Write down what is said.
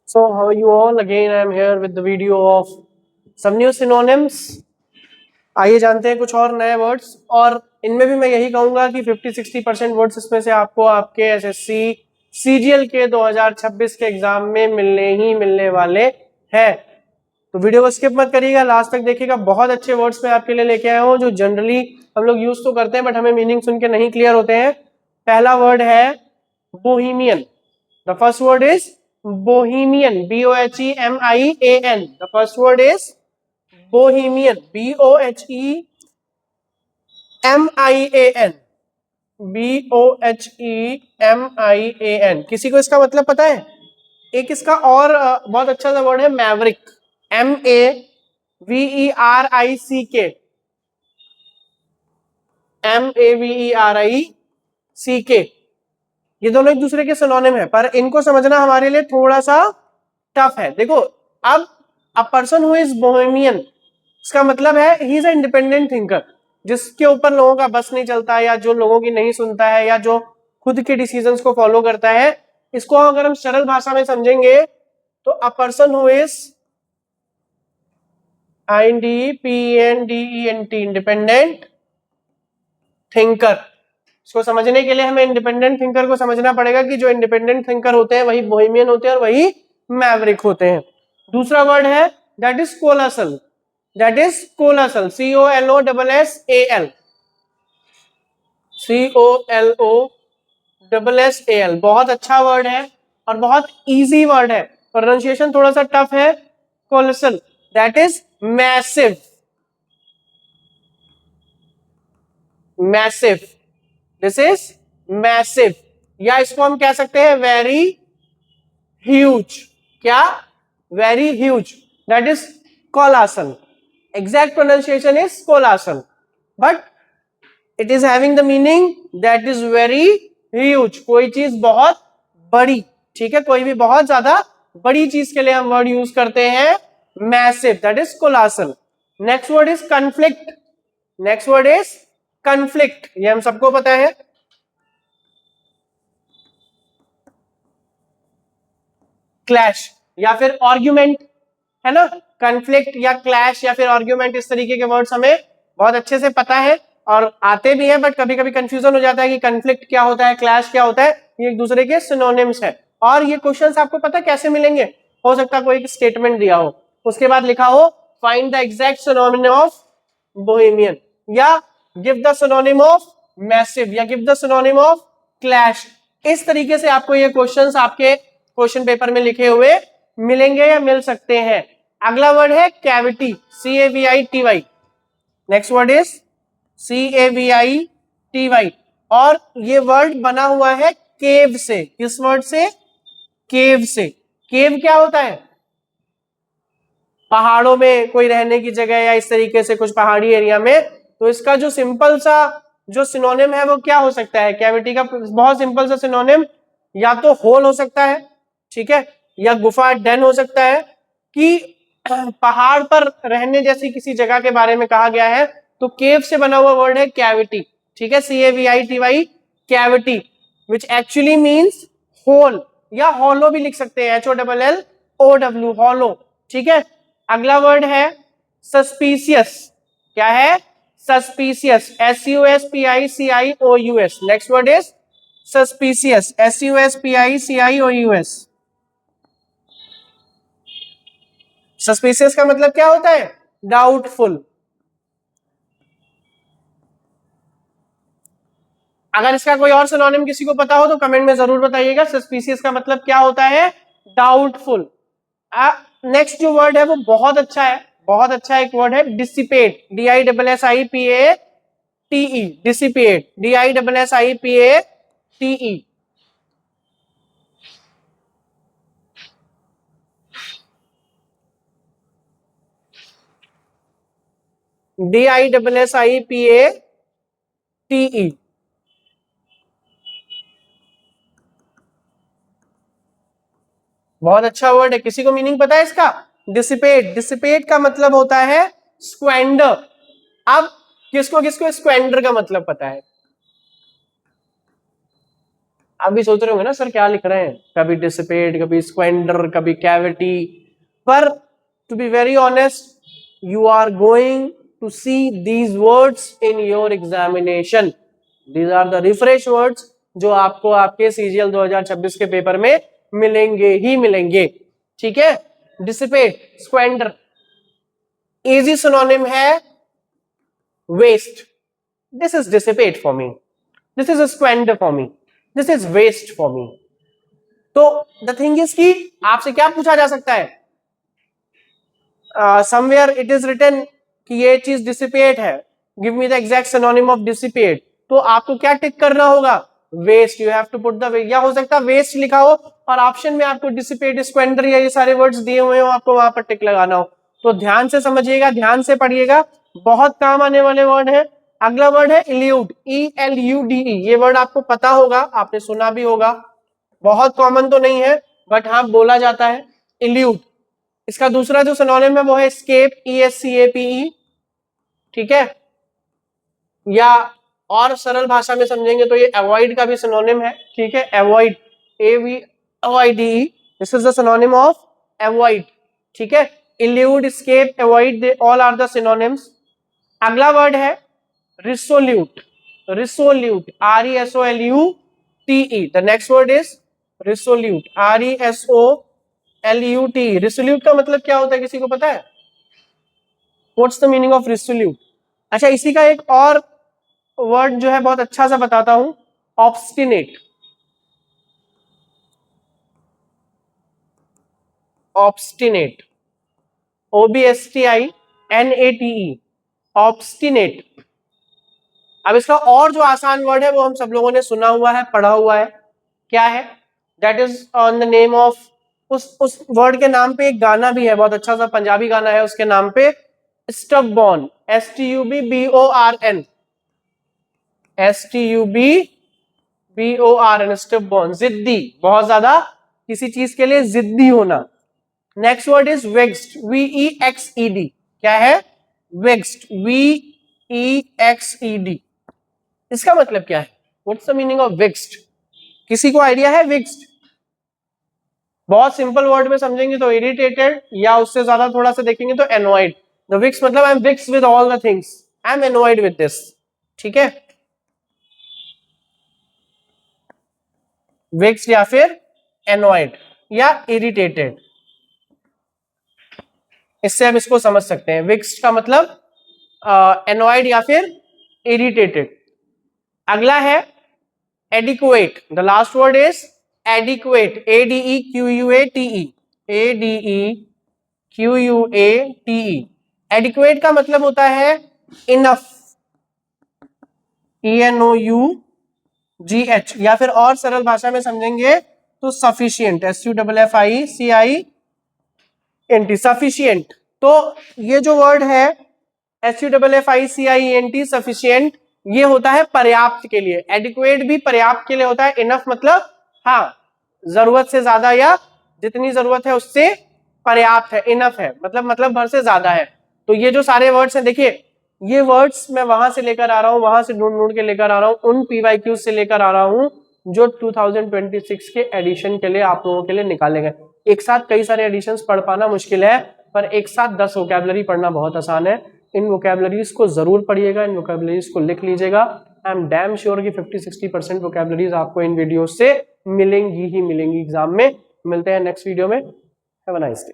So how are you all? Again, I am here with the video of some new synonyms. आइए जानते हैं कुछ और नए वर्ड्स, और इनमें भी मैं यही कहूंगा कि 50-60% वर्ड्स इसमें से आपको आपके एसएससी सीजीएल के 2026 के एग्जाम में मिलने वाले हैं। तो वीडियो को स्किप मत करिएगा, लास्ट तक देखिएगा। बहुत अच्छे वर्ड्स मैं आपके लिए लेके आया हूँ जो जनरली हम लोग यूज तो करते हैं बट हमें मीनिंग सुन के नहीं क्लियर होते हैं। पहला वर्ड है Bohemian. The first word is Bohemian, Bohemian. The first word is Bohemian, Bohemian, Bohemian. किसी को इसका मतलब पता है? एक इसका और बहुत अच्छा सा वर्ड है मैवरिक, Maverick, Maverick. ये दोनों एक दूसरे के सिनोनिम है, पर इनको समझना हमारे लिए थोड़ा सा टफ है। देखो, अब a person who is Bohemian, इसका मतलब है he is a independent thinker, जिसके ऊपर लोगों का बस नहीं चलता है, या जो लोगों की नहीं सुनता है, या जो खुद के डिसीजंस को फॉलो करता है। इसको अगर हम सरल भाषा में समझेंगे तो a person who is independent thinker. इसको समझने के लिए हमें इंडिपेंडेंट थिंकर को समझना पड़ेगा कि जो इंडिपेंडेंट थिंकर होते हैं वही बोहेमियन होते हैं और वही मैवरिक होते हैं। दूसरा वर्ड है दैट इज कोलासल, COLOSSAL। बहुत अच्छा वर्ड है और बहुत इजी वर्ड है, प्रोनाउंसिएशन थोड़ा सा टफ है। Colossal, that is massive, this is massive, या इसको हम कह सकते हैं वेरी ह्यूज। क्या? Very huge, that is colossal. Exact pronunciation is colossal, but it is having the meaning that is very huge, कोई चीज बहुत बड़ी। ठीक है, कोई भी बहुत ज्यादा बड़ी चीज के लिए हम वर्ड यूज करते हैं massive, that is colossal. Next word is conflict, ये हम सबको पता है। क्लैश या फिर आर्ग्यूमेंट, है ना। कन्फ्लिक्ट या क्लैश या फिर आर्ग्यूमेंट, इस तरीके के वर्ड्स हमें बहुत अच्छे से पता है और आते भी हैं, बट कभी कभी कंफ्यूजन हो जाता है कि कन्फ्लिक्ट क्या होता है, क्लैश क्या होता है। ये एक दूसरे के सिनोनिम्स है। और ये क्वेश्चंस आपको पता कैसे मिलेंगे? हो सकता है कोई स्टेटमेंट दिया हो, उसके बाद लिखा हो find the exact synonym of bohemian, या give the synonym of massive, या give the synonym of clash. इस तरीके से आपको ये क्वेश्चंस आपके क्वेश्चन पेपर में लिखे हुए मिलेंगे या मिल सकते हैं। अगला वर्ड है cavity, CAVITY। Next word is CAVITY, और ये वर्ड बना हुआ है केव से। किस वर्ड से? केव से। केव क्या होता है? पहाड़ों में कोई रहने की जगह, या इस तरीके से कुछ पहाड़ी एरिया में। तो इसका जो सिंपल सा जो सिनोनिम है वो क्या हो सकता है? कैविटी का बहुत सिंपल सा सिनोनिम या तो होल हो सकता है, ठीक है, या गुफा, डेन हो सकता है, कि पहाड़ पर रहने जैसी किसी जगह के बारे में कहा गया है। तो केव से बना हुआ वर्ड है कैविटी, ठीक है, CAVITY, cavity, which actually means hole, या हॉलो भी लिख सकते हैं, HOLLOW, हॉलो। ठीक है। अगला वर्ड है सस्पिशियस। क्या है? Suspicious, SUSPICIOUS। Next word is suspicious, SUSPICIOUS। Suspicious का मतलब क्या होता है? डाउटफुल। अगर इसका कोई और सिनोनिम किसी को पता हो तो कमेंट में जरूर बताइएगा। सस्पिशियस का मतलब क्या होता है? डाउटफुल। नेक्स्ट जो वर्ड है वो बहुत अच्छा है, बहुत अच्छा एक वर्ड है dissipate, DISSIPATE, dissipate, DISSIPATE। DISSIPATE। बहुत अच्छा वर्ड है। किसी को मीनिंग पता है इसका? डिसिपेट का मतलब होता है स्क्वेंडर। अब किसको किसको स्क्वेंडर का मतलब पता है? आप भी सोच रहे होंगे ना सर क्या लिख रहे हैं, कभी डिसिपेट, कभी स्क्वेंडर, कभी कैविटी, पर to be very honest you are going to see these words in your examination. These are the refresh words जो आपको आपके CGL 2026 के पेपर में मिलेंगे ही मिलेंगे, ठीक है। dissipate, squander, easy synonym है waste. This is dissipate for me, this is a squander for me, this is waste for me. तो the thing is कि आपसे क्या पूछा जा सकता है, somewhere it is written कि ये चीज डिसिपेट है, give me the exact synonym of dissipate, तो आपको क्या टिक करना होगा, waste, you have to put the, या हो सकता है वेस्ट लिखा हो और ऑप्शन में आपको डिसिपेट, स्क्वेंडर या ये सारे वर्ड्स दिए हुए हो, आपको वहां पर टिक लगाना हो। तो ध्यान से समझिएगा, ध्यान से पढ़िएगा, बहुत काम आने वाले वर्ड है। अगला वर्ड है इल्यूड, ELUDE, ये वर्ड आपको पता होगा, आपने सुना भी होगा, बहुत कॉमन तो नहीं है बट हाँ बोला जाता है, इल्यूड। इसका दूसरा जो सिनोनिम है वो है एस्केप, ESCAPE, ठीक है, या और सरल भाषा में समझेंगे तो ये अवॉइड का भी सिनोनिम है, ठीक है, avoid, AVOIDE, this is the synonym of avoid, ठीक है। Elude, escape, avoid, they all are the synonyms. अगला वर्ड है resolute, resolute, RESOLUTE, the next word is resolute, RESOLUTE। Resolute का मतलब क्या होता है, किसी को पता है, what's the meaning of resolute? अच्छा, इसी का एक और वर्ड जो है बहुत अच्छा सा बताता हूं, ऑब्स्टिनेट, ऑब्स्टिनेट, OBSTINATE, ऑब्स्टिनेट। अब इसका और जो आसान वर्ड है वो हम सब लोगों ने सुना हुआ है, पढ़ा हुआ है, क्या है, that is on the name of, उस वर्ड के नाम पे एक गाना भी है, बहुत अच्छा सा पंजाबी गाना है उसके नाम पे, स्टबबॉर्न, STUBBORN, STUBBORN, स्टबबॉर्न, जिद्दी, बहुत ज्यादा किसी चीज के लिए जिद्दी होना। Next word is vexed, VEXED, क्या है, वेक्स्ड, VEXED। इसका मतलब क्या है, what's the meaning of vexed? किसी को आइडिया है वेक्स्ड? बहुत सिंपल वर्ड में समझेंगे तो इरिटेटेड, या उससे ज्यादा थोड़ा सा देखेंगे तो एनॉयड। द विक्स मतलब I am vex with all the things, I am annoyed with this, ठीक है, विक्स या फिर एनॉयड या इरिटेटेड, इससे हम इसको समझ सकते हैं। विक्स का मतलब एनॉयड या फिर इरिटेटेड। अगला है adequate, the last word is adequate, ADEQUATE, ADEQUATE। Adequate का मतलब होता है इनफ, ENOUGH, या फिर और सरल भाषा में समझेंगे तो सफिशिएंट, SUFFICIENT, सफिशिएंट। तो ये जो वर्ड है SUFFICIENT, सफिशिएंट, ये होता है पर्याप्त के लिए, एडिक्वेट भी पर्याप्त के लिए होता है, इनफ मतलब हाँ जरूरत से ज्यादा या जितनी जरूरत है उससे पर्याप्त है, इनफ है मतलब भर से ज्यादा है। तो ये जो सारे वर्ड्स हैं, देखिए ये वर्ड्स मैं वहां से लेकर आ रहा हूं, वहां से ढूंढ के लेकर आ रहा हूं, उन PYQ से लेकर आ रहा हूं जो 2026 के एडिशन के लिए आप लोगों के लिए निकाले गए। एक साथ कई सारे एडिशंस पढ़ पाना मुश्किल है, पर एक साथ 10 वोकैबुलरी पढ़ना बहुत आसान है। इन वोकैबुलरीज को जरूर पढ़िएगा, इन वोकैबुलरीज को लिख लीजिएगा। आई एम डैम श्योर कि 50-60% वोकैबुलरीज आपको इन वीडियो से मिलेंगी ही मिलेंगी एग्जाम में। मिलते हैं नेक्स्ट वीडियो में, हैव अ नाइस डे।